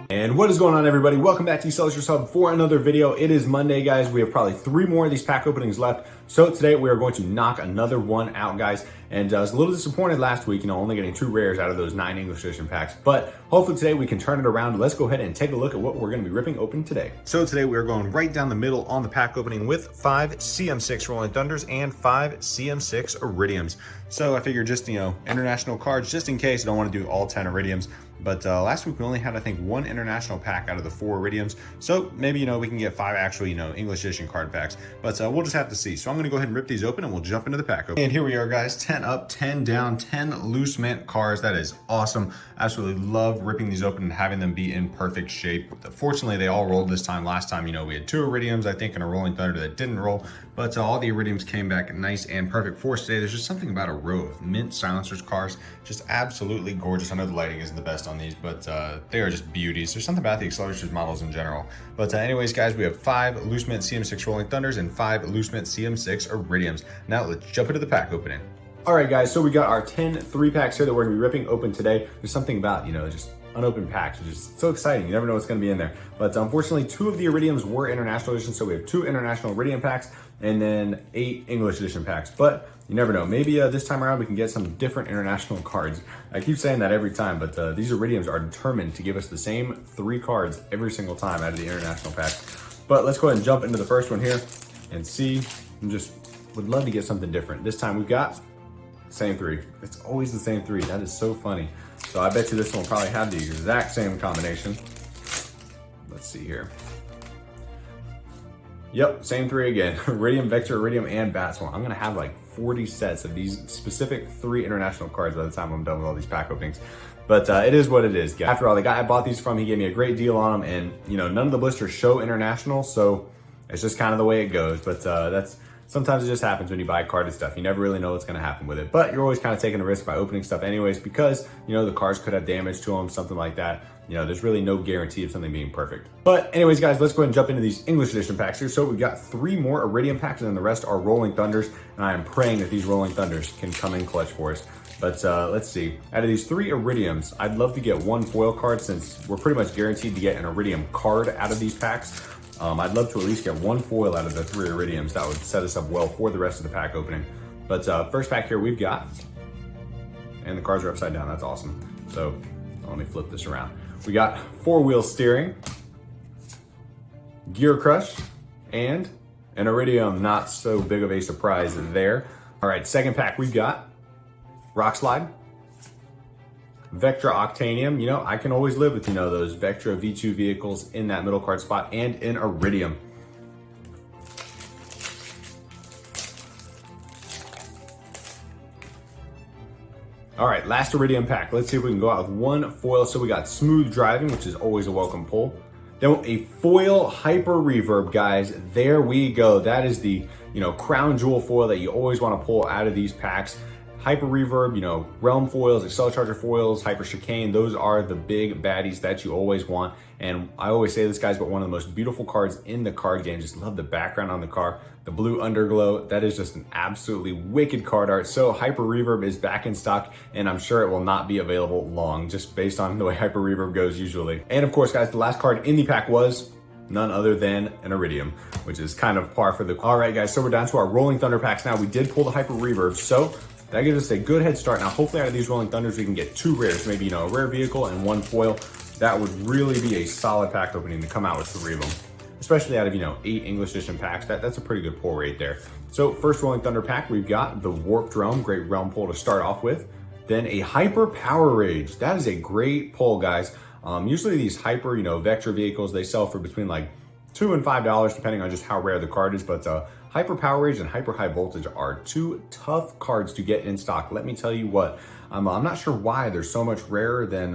And what is going on, everybody? Welcome back to Acceleracers Hub for another video. It is Monday, guys. We have probably 3 more of these pack openings left. So today we are going to knock another one out, guys. And I was a little disappointed last week, only getting 2 rares out of those 9 English edition packs. But hopefully today we can turn it around. Let's go ahead and take a look at what we're going to be ripping open today. So today we are going right down the middle on the pack opening with 5 CM6 Rolling Thunders and 5 CM6 Iridiums. So I figured just, international cards, just in case I don't want to do all 10 Iridiums. But last week we only had, I think, 1 international pack out of the 4 Iridiums. So maybe, we can get 5 actual, English edition card packs. But we'll just have to see. So I'm going to go ahead and rip these open and we'll jump into the pack opening. And here we are, guys. 10 up, 10 down, 10 loose mint cards. That is awesome. Absolutely love ripping these open and having them be in perfect shape. Fortunately, they all rolled this time. Last time, we had 2 Iridiums, I think, and a Rolling Thunder that didn't roll. But all the Iridiums came back nice and perfect for us today. There's just something about a row of mint silencers cards. Just absolutely gorgeous. I know the lighting isn't the best on these, but they are just beauties. There's something about the Acceleracers models in general. But anyways, guys, we have 5 loose mint CM6 Rolling Thunders and 5 loose mint CM6 Iridiums. Now let's jump into the pack opening. All right, guys, so we got our 10 3-packs here that we're gonna be ripping open today. There's something about, just unopened packs, which is so exciting. You never know what's gonna be in there. But unfortunately, 2 of the Iridiums were international edition, so we have 2 international Iridium packs and then 8 English edition packs. But you never know. Maybe this time around we can get some different international cards. I keep saying that every time, but these Iridiums are determined to give us the same 3 cards every single time out of the international packs. But let's go ahead and jump into the first one here and see. I just would love to get something different. This time we've got same 3. It's always the same 3. That is so funny. So I bet you this one will probably have the exact same combination. Let's see here. Yep, same 3 again. Iridium, Vector, Iridium, and Bat Swarm. I'm gonna have like 40 sets of these specific 3 international cards by the time I'm done with all these pack openings. But it is what it is. After all, the guy I bought these from, he gave me a great deal on them, and none of the blisters show international, so it's just kind of the way it goes. But sometimes it just happens when you buy carded stuff. You never really know what's gonna happen with it. But you're always kind of taking a risk by opening stuff anyways, because the cards could have damage to them, something like that. There's really no guarantee of something being perfect. But anyways, guys, let's go ahead and jump into these English edition packs here. So we've got 3 more Iridium packs, and then the rest are Rolling Thunders. And I am praying that these Rolling Thunders can come in clutch for us. But let's see. Out of these 3 Iridiums, I'd love to get 1 foil card, since we're pretty much guaranteed to get an Iridium card out of these packs. I'd love to at least get 1 foil out of the 3 Iridiums. That would set us up well for the rest of the pack opening. But first pack here we've got, and the cards are upside down. That's awesome. So let me flip this around. We got 4-wheel steering, Gear Crush, and an Iridium. Not so big of a surprise there. All right, second pack we've got Rock Slide, Vectra Octanium. I can always live with, those Vectra V2 vehicles in that middle card spot, and an Iridium. All right, last Iridium pack. Let's see if we can go out with 1 foil. So we got Smooth Driving, which is always a welcome pull. Then a foil Hyper Reverb, guys. There we go. That is the, crown jewel foil that you always want to pull out of these packs. Hyper Reverb, Realm foils, Acceleracers foils, Hyper Chicane, those are the big baddies that you always want. And I always say this, guys, but one of the most beautiful cards in the card game. Just love the background on the car, the blue underglow. That is just an absolutely wicked card art. So Hyper Reverb is back in stock, and I'm sure it will not be available long, just based on the way Hyper Reverb goes usually. And of course, guys, the last card in the pack was none other than an Iridium, which is kind of par for the... All right, guys, so we're down to our Rolling Thunder packs now. We did pull the Hyper Reverb, so that gives us a good head start. Now, hopefully out of these Rolling Thunders, we can get 2 rares, maybe, a rare vehicle and 1 foil. That would really be a solid pack opening to come out with 3 of them, especially out of, 8 English edition packs. That's a pretty good pull rate there. So first Rolling Thunder pack, we've got the Warped Realm, great realm pull to start off with. Then a Hyper Power Rage. That is a great pull, guys. Usually these Hyper, Vectra vehicles, they sell for between like $2 and $5, depending on just how rare the card is. But Hyper Power Rage and Hyper High Voltage are 2 tough cards to get in stock. Let me tell you what, I'm not sure why they're so much rarer than,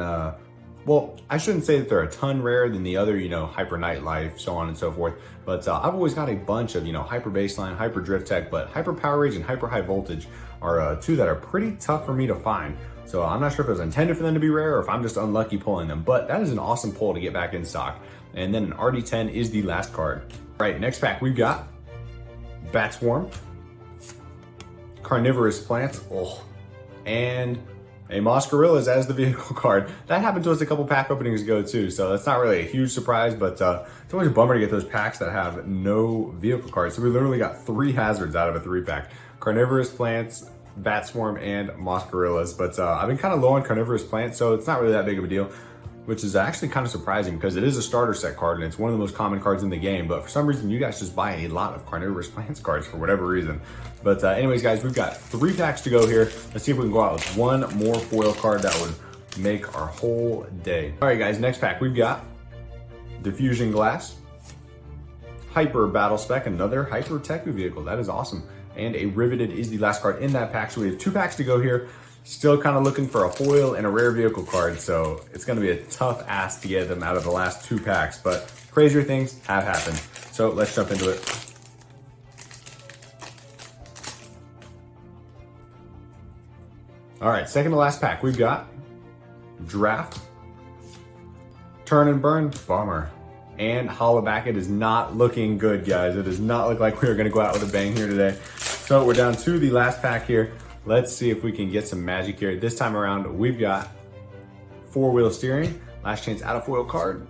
well, I shouldn't say that they're a ton rarer than the other, Hyper Nightlife, so on and so forth. But I've always got a bunch of, Hyper Baseline, Hyper Drift Tech, but Hyper Power Rage and Hyper High Voltage are 2 that are pretty tough for me to find. So I'm not sure if it was intended for them to be rare or if I'm just unlucky pulling them, but that is an awesome pull to get back in stock. And then an RD10 is the last card. All right, next pack we've got Bat Swarm, Carnivorous Plants, and a Moss Gorillas as the vehicle card. That happened to us a couple pack openings ago too, so that's not really a huge surprise, but it's always a bummer to get those packs that have no vehicle cards. So we literally got 3 hazards out of a 3-pack. Carnivorous Plants, Bat Swarm, and Moss Gorillas, but I've been kind of low on Carnivorous Plants, so it's not really that big of a deal, which is actually kind of surprising because it is a starter set card and it's one of the most common cards in the game, but for some reason you guys just buy a lot of Carnivorous Plants cards for whatever reason. But anyways guys, we've got 3 packs to go here. Let's see if we can go out with one more foil card that would make our whole day. All right guys, next pack we've got Diffusion Glass, Hyper Battle Spec, another Hyper Teku vehicle. That is awesome. And a Riveted is the last card in that pack. So we have 2 packs to go here. Still kind of looking for a foil and a rare vehicle card, so it's going to be a tough ask to get them out of the last 2 packs, but crazier things have happened. So let's jump into it. All right, second to last pack, we've got Draft, Turn and Burn, Bummer, and Hollaback. It is not looking good, guys. It does not look like we're going to go out with a bang here today. So we're down to the last pack here. Let's see if we can get some magic here. This time around, we've got 4-wheel steering, last chance out of foil card,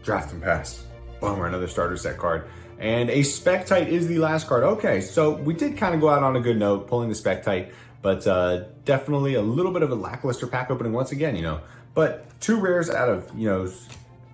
Draft and Pass. Bummer, another starter set card. And a Spectite is the last card. Okay, so we did kind of go out on a good note, pulling the Spectite, but definitely a little bit of a lackluster pack opening once again, you know. But 2 rares out of, you know,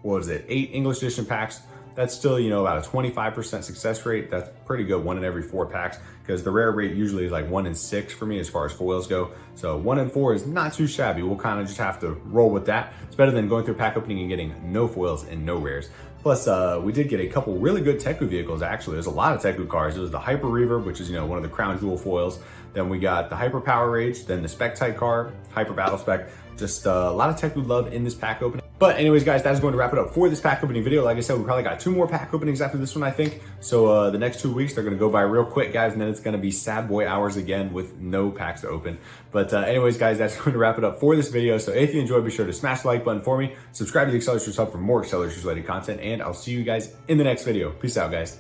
what was it, 8 English edition packs. That's still, you know, about a 25% success rate. That's pretty good, 1 in every 4 packs, because the rare rate usually is like 1 in 6 for me as far as foils go. So 1 in 4 is not too shabby. We'll kind of just have to roll with that. It's better than going through a pack opening and getting no foils and no rares. Plus, we did get a couple really good Teku vehicles, actually. There's a lot of Teku cards. It was the Hyper Reaver, which is, you know, one of the crown jewel foils. Then we got the Hyper Power Rage, then the Spectite card, Hyper Battle Spec. Just a lot of Teku love in this pack opening. But anyways, guys, that is going to wrap it up for this pack opening video. Like I said, we probably got 2 more pack openings after this one, I think. So the next 2 weeks, they're going to go by real quick, guys, and then it's going to be sad boy hours again with no packs to open. But anyways, guys, that's going to wrap it up for this video. So if you enjoyed, be sure to smash the like button for me, subscribe to the Acceleracers Hub for more Acceleracers related content, and I'll see you guys in the next video. Peace out, guys.